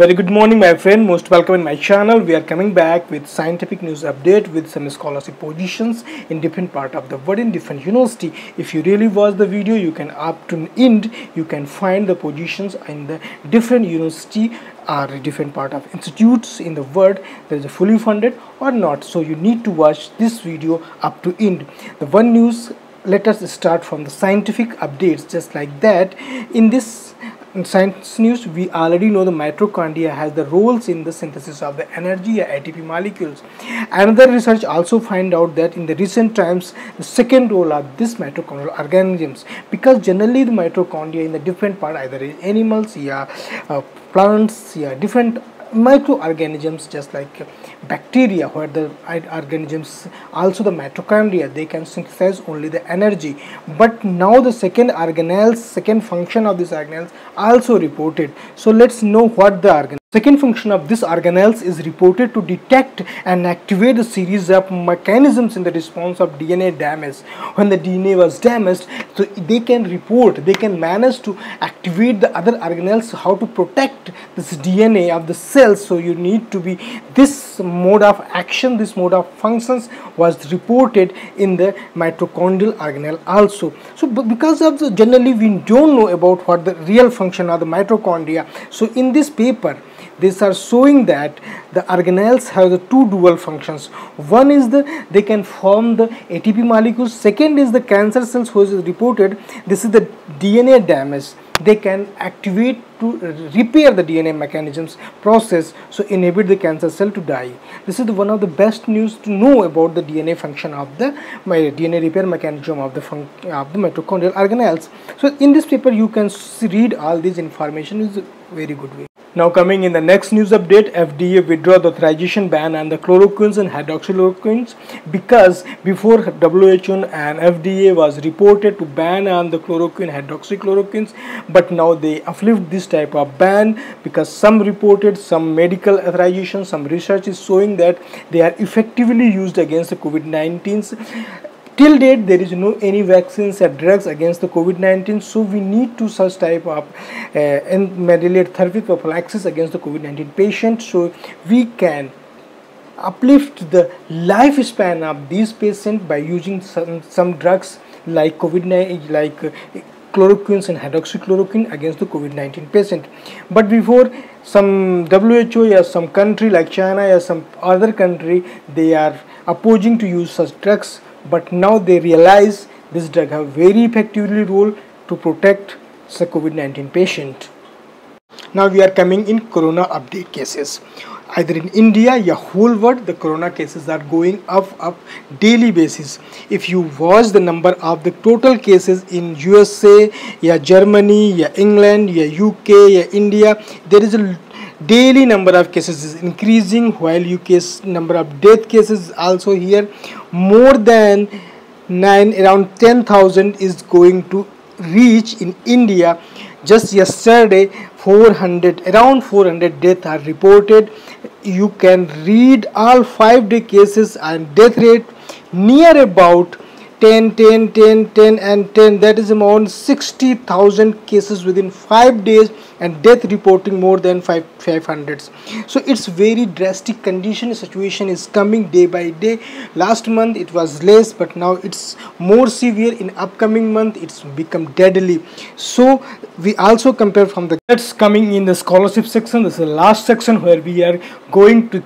Very good morning, my friend. Most welcome in my channel. We are coming back with scientific news update with some scholarship positions in different part of the world in different university. If you really watch the video, you can up to end. You can find the positions in the different university or different part of institutes in the world. There is a fully funded or not. So you need to watch this video up to end. The one news. Let us start from the scientific updates. Just like that, in this science news, we already know the mitochondria has the roles in the synthesis of the energy ATP molecules. Another research also find out that in the recent times the second role of this mitochondrial organisms, because generally the mitochondria in the different part, either in animals, plants, different microorganisms, just like bacteria, where the organisms also the mitochondria, they can synthesize only the energy. But now the second function of these organelles also reported. So let's know what the organelle. Second function of this organelles is reported to detect and activate a series of mechanisms in the response of DNA damage. When the DNA was damaged, so they can manage to activate the other organelles how to protect this DNA of the cells. So you need to be this mode of action, this mode of functions was reported in the mitochondrial organelle also. So because of the generally we don't know about what the real function of the mitochondria. So in this paper, these are showing that the organelles have the two dual functions. One is they can form the ATP molecules. Second is the cancer cells who is reported. This is the DNA damage. They can activate to repair the DNA mechanisms process, so inhibit the cancer cell to die. This is one of the best news to know about the DNA function of the DNA repair mechanism of the mitochondrial organelles. So in this paper you can read all this information is a very good way. Now coming in the next news update, FDA withdraw the authorization ban on the chloroquines and hydroxychloroquines, because before WHO and FDA was reported to ban on the chloroquine hydroxychloroquines, but now they uplift this type of ban because some reported some medical authorization, some research is showing that they are effectively used against the COVID-19. Till date, there is no any vaccines or drugs against the COVID-19, so we need to such type of medical therapy prophylaxis against the COVID-19 patient, so we can uplift the lifespan of these patients by using some drugs like COVID-19, like chloroquines and hydroxychloroquine against the COVID-19 patient. But before, some WHO or some country like China or some other country, they are opposing to use such drugs. But now they realize this drug have very effectively role to protect the COVID-19 patient. Now we are coming in corona update cases. Either in India or whole world, the corona cases are going up daily basis. If you watch the number of the total cases in USA, Germany, England, UK, India, there is a daily number of cases is increasing, while UK's number of death cases also here more than around 10,000 is going to reach in India. Just yesterday around 400 deaths are reported. You can read all 5-day cases and death rate near about 10 and 10, that is around 60,000 cases within 5 days, and death reporting more than 500. So it's very drastic condition, situation is coming day by day. Last month it was less, but now it's more severe. In upcoming month it's become deadly. So we also compare from the that's coming in the scholarship section. This is the last section where we are going to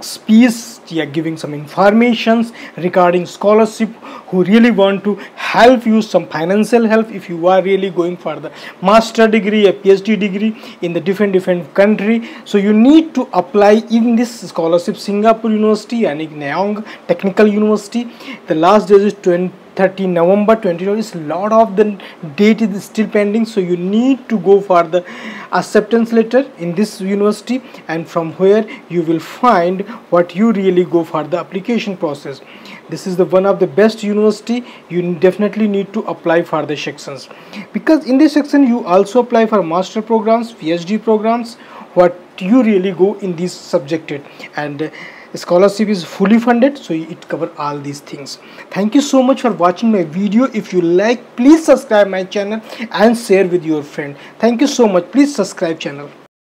giving some informations regarding scholarship, who really want to help you some financial help if you are really going for the master degree, a PhD degree in the different country. So you need to apply in this scholarship. Singapore University and Nanyang Technical University, the last date is 30 November 2020. Is lot of the date is still pending, so you need to go for the acceptance letter in this university, and from where you will find what you really go for the application process. This is the one of the best university. You definitely need to apply for the sections, because in this section you also apply for master programs, PhD programs, what you really go in this subjected, and scholarship is fully funded, so it covers all these things. Thank you so much for watching my video. If you like, please subscribe my channel and share with your friend. Thank you so much. Please subscribe channel.